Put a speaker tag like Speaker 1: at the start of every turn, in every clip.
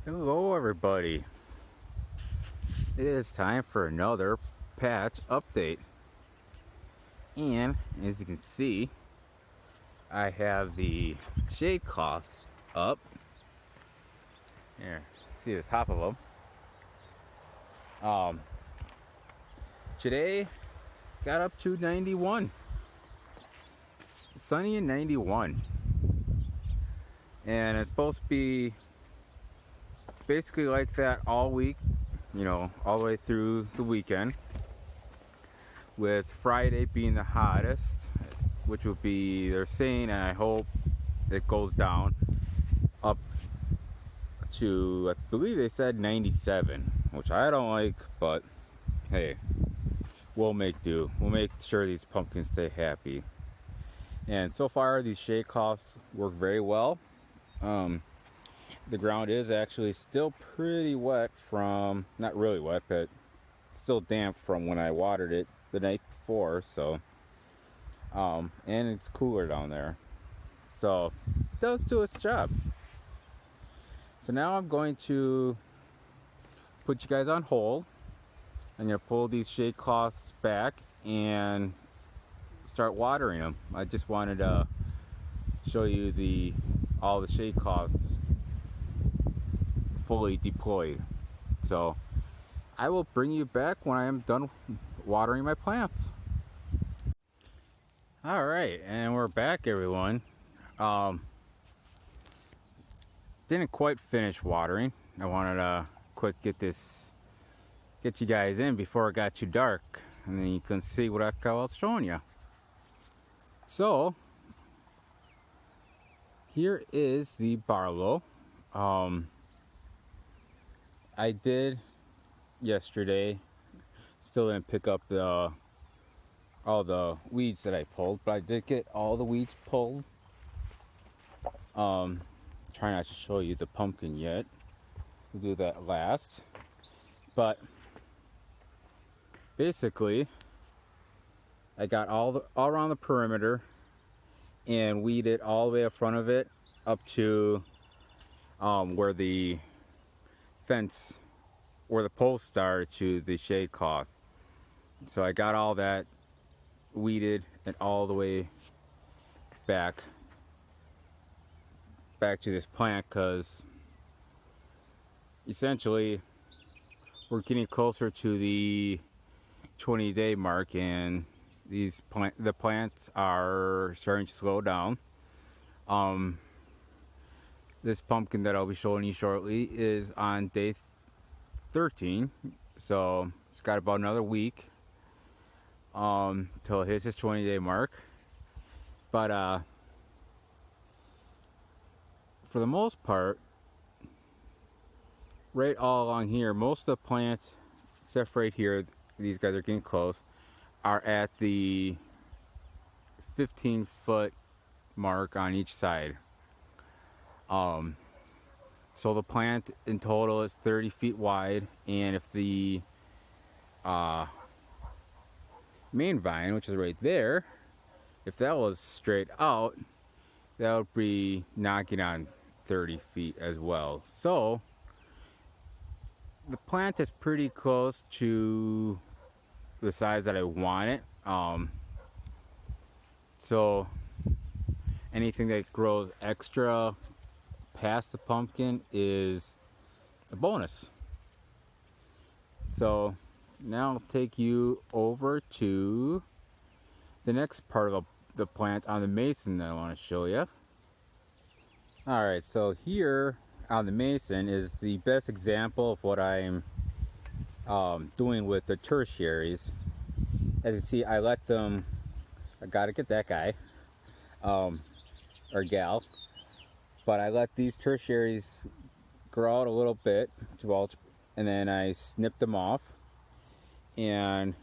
Speaker 1: Hello everybody. It is time for another patch update. And as you can see, I have the shade cloths up. Here, see the top of them. Today got up to 91. Sunny and 91. And it's supposed to be basically like that all week, all the way through the weekend, with Friday being the hottest, which will be, they're saying, and I hope it goes down up to, I believe they said 97, which I don't like, but hey, we'll make do. We'll make sure these pumpkins stay happy. And so far these shade cloths work very well. The ground is actually still pretty wet from, not really wet, but still damp from when I watered it the night before, so and it's cooler down there, so it does do its job. So now I'm going to put you guys on hold. I'm going to pull these shade cloths back and start watering them. I just wanted to show you all the shade cloths fully deployed. So I will bring you back when I am done watering my plants. Alright, and we're back, everyone. Didn't quite finish watering. I wanted to quick get you guys in before it got too dark, and then you can see what I was showing you. So here is the Barlow. I did yesterday, still didn't pick up all the weeds that I pulled, but I did get all the weeds pulled. Try not to show you the pumpkin yet. We'll do that last. But basically, I got all around the perimeter and weeded all the way up front of it up to where the fence, where the posts are, to the shade cloth. So I got all that weeded and all the way back to this plant, because essentially we're getting closer to the 20-day mark, and the plants are starting to slow down. This pumpkin that I'll be showing you shortly is on day 13, so it's got about another week till it hits its 20-day mark. But for the most part, right all along here, most of the plants, except for right here, these guys are getting close, are at the 15-foot mark on each side. So the plant in total is 30 feet wide, and if the main vine, which is right there, if that was straight out, that would be knocking on 30 feet as well. So the plant is pretty close to the size that I want it. So anything that grows extra past the pumpkin is a bonus. So now I'll take you over to the next part of the plant on the mason that I want to show you. Alright, so here on the mason is the best example of what I'm doing with the tertiaries. As you see, I let them, I gotta get that guy or gal, but I let these tertiaries grow out a little bit, and then I snip them off, and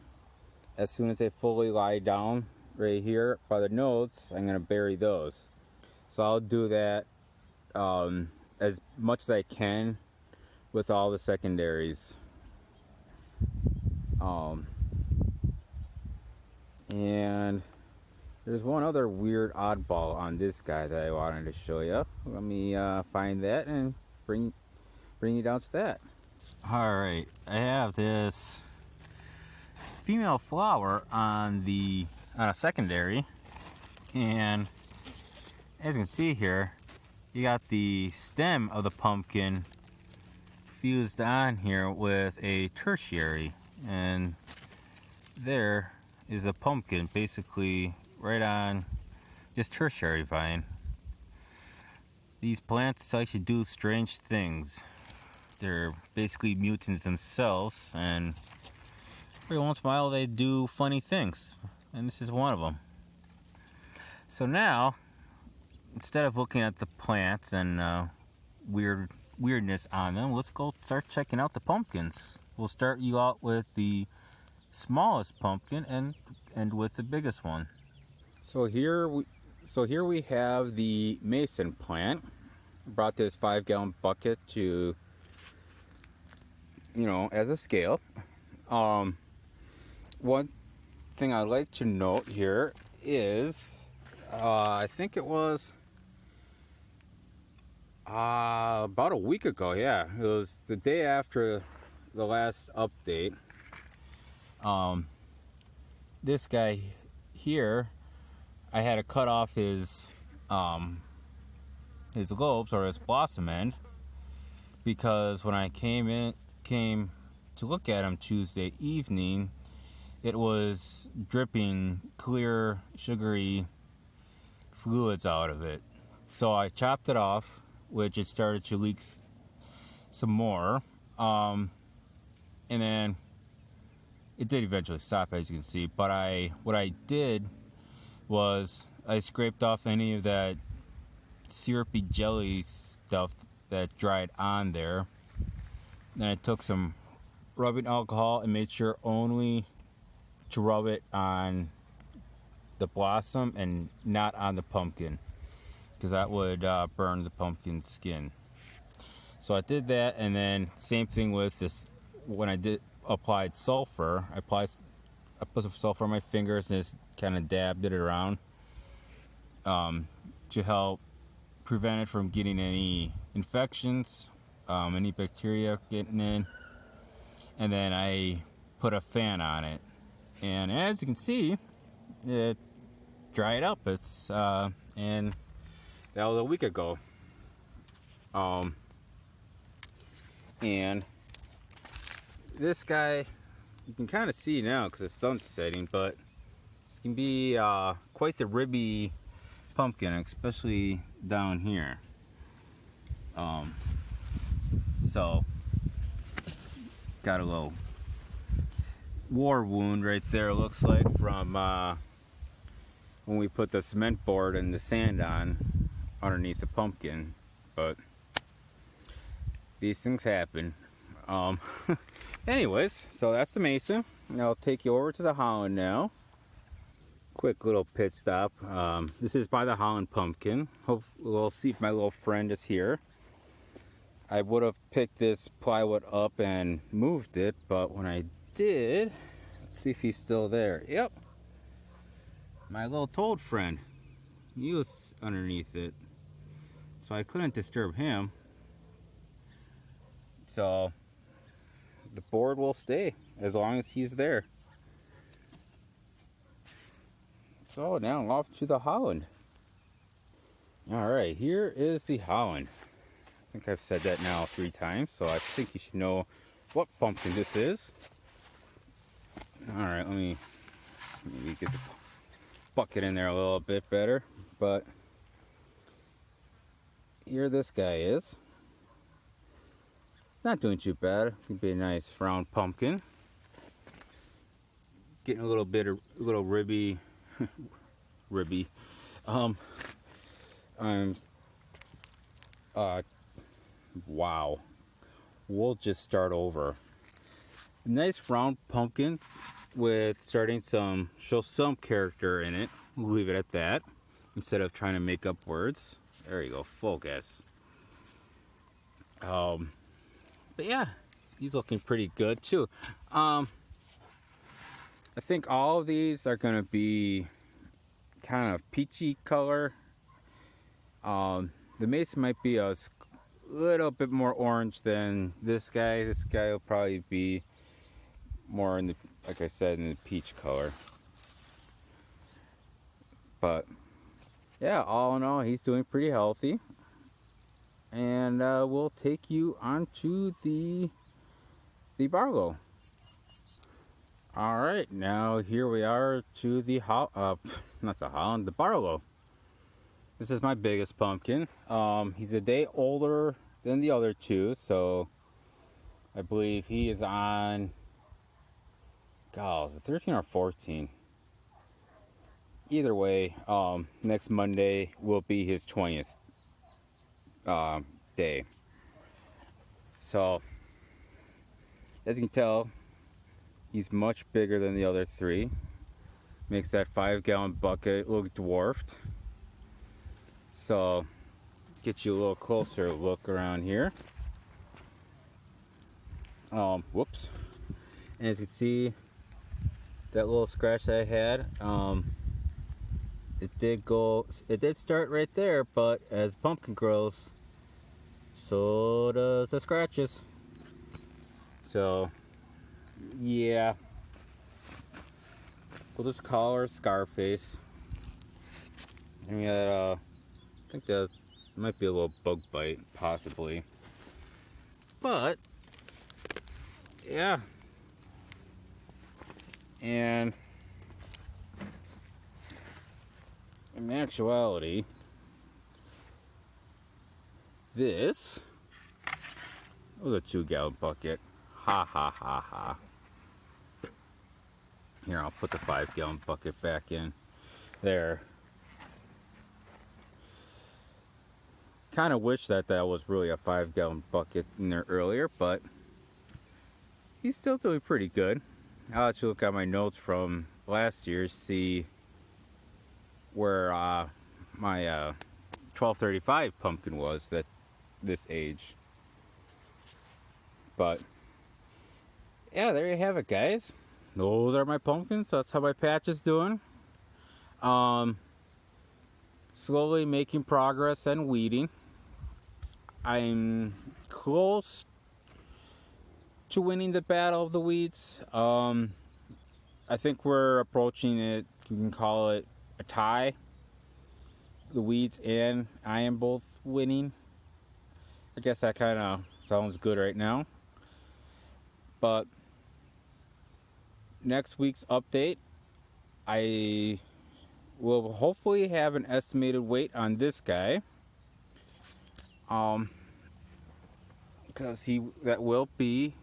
Speaker 1: as soon as they fully lie down right here by the nodes, I'm going to bury those. So I'll do that as much as I can with all the secondaries. And there's one other weird oddball on this guy that I wanted to show you. Let me find that and bring bring you down to that.
Speaker 2: Alright, I have this female flower on a secondary, and as you can see here, you got the stem of the pumpkin fused on here with a tertiary, and there is a pumpkin basically right on this tertiary vine. These plants actually do strange things. They're basically mutants themselves, and every once in a while they do funny things, and this is one of them. So now, instead of looking at the plants and weirdness on them, let's go start checking out the pumpkins. We'll start you out with the smallest pumpkin and end with the biggest one.
Speaker 1: So here we have the mason plant. I brought this 5-gallon bucket to, as a scale. One thing I'd like to note here is, I think it was about a week ago, yeah. It was the day after the last update. This guy here, I had to cut off his lobes or his blossom end, because when I came to look at him Tuesday evening, it was dripping clear sugary fluids out of it. So I chopped it off, which it started to leak some more, and then it did eventually stop, as you can see. But what I did was I scraped off any of that syrupy jelly stuff that dried on there. Then I took some rubbing alcohol and made sure only to rub it on the blossom and not on the pumpkin, because that would burn the pumpkin skin. So I did that, and then same thing with this. When I applied sulfur, I put some sulfur on my fingers and just kind of dabbed it around to help prevent it from getting any infections, any bacteria getting in. And then I put a fan on it, and as you can see, it dried up. And that was a week ago. And this guy, you can kind of see now because the sun's setting, but this can be quite the ribby pumpkin, especially down here. So got a little war wound right there, looks like, from when we put the cement board and the sand on underneath the pumpkin. But these things happen. Anyways, so that's the mason. I'll take you over to the Holland now. Quick little pit stop. This is by the Holland pumpkin. We'll see if my little friend is here. I would have picked this plywood up and moved it, but when I did, let's see if he's still there. Yep, my little toad friend, he was underneath it, so I couldn't disturb him. So the board will stay as long as he's there. So now off to the Holland. Alright, here is the Holland. I think I've said that now 3 times, so I think you should know what pumpkin this is. Alright, let me maybe get the bucket in there a little bit better. But here this guy is. It's not doing too bad. It could be a nice round pumpkin. Getting a little ribby. Wow. We'll just start over. Nice round pumpkin with show some character in it. We'll leave it at that instead of trying to make up words. There you go, focus. But yeah, he's looking pretty good too. I think all of these are gonna be kind of peachy color. The mason might be a little bit more orange than this guy. This guy will probably be more in the, like I said, in the peach color. But yeah, all in all, he's doing pretty healthy. And we'll take you onto the Barlow. All right, now here we are to the not the Holland, the Barlow. This is my biggest pumpkin. He's a day older than the other two, so I believe he is on, God, is it 13 or 14? Either way, next Monday will be his 20th day. So, as you can tell, he's much bigger than the other three. Makes that 5-gallon bucket look dwarfed. So, get you a little closer look around here. Whoops. And as you can see, that little scratch that I had, it did start right there, but as pumpkin grows, so does the scratches. So, yeah. We'll just call her Scarface. And we had, I think that might be a little bug bite, possibly. But, yeah. And in actuality, this was a 2-gallon bucket. Ha ha ha ha. Here, I'll put the 5-gallon bucket back in there. Kind of wish that was really a 5-gallon bucket in there earlier, but he's still doing pretty good. I'll let you look at my notes from last year, see where my 1235 pumpkin was at this age. But yeah, there you have it, guys. Those are my pumpkins. That's how my patch is doing. Slowly making progress and weeding. I'm close to winning the battle of the weeds. I think we're approaching it, you can call it a tie. The weeds and I am both winning. I guess that kind of sounds good right now. But next week's update, I will hopefully have an estimated weight on this guy. Because that will be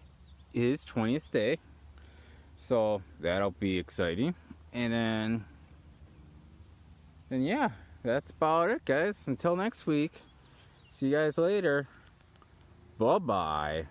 Speaker 1: his 20th day. So that'll be exciting. And then yeah, that's about it, guys. Until next week. See you guys later. Bye-bye.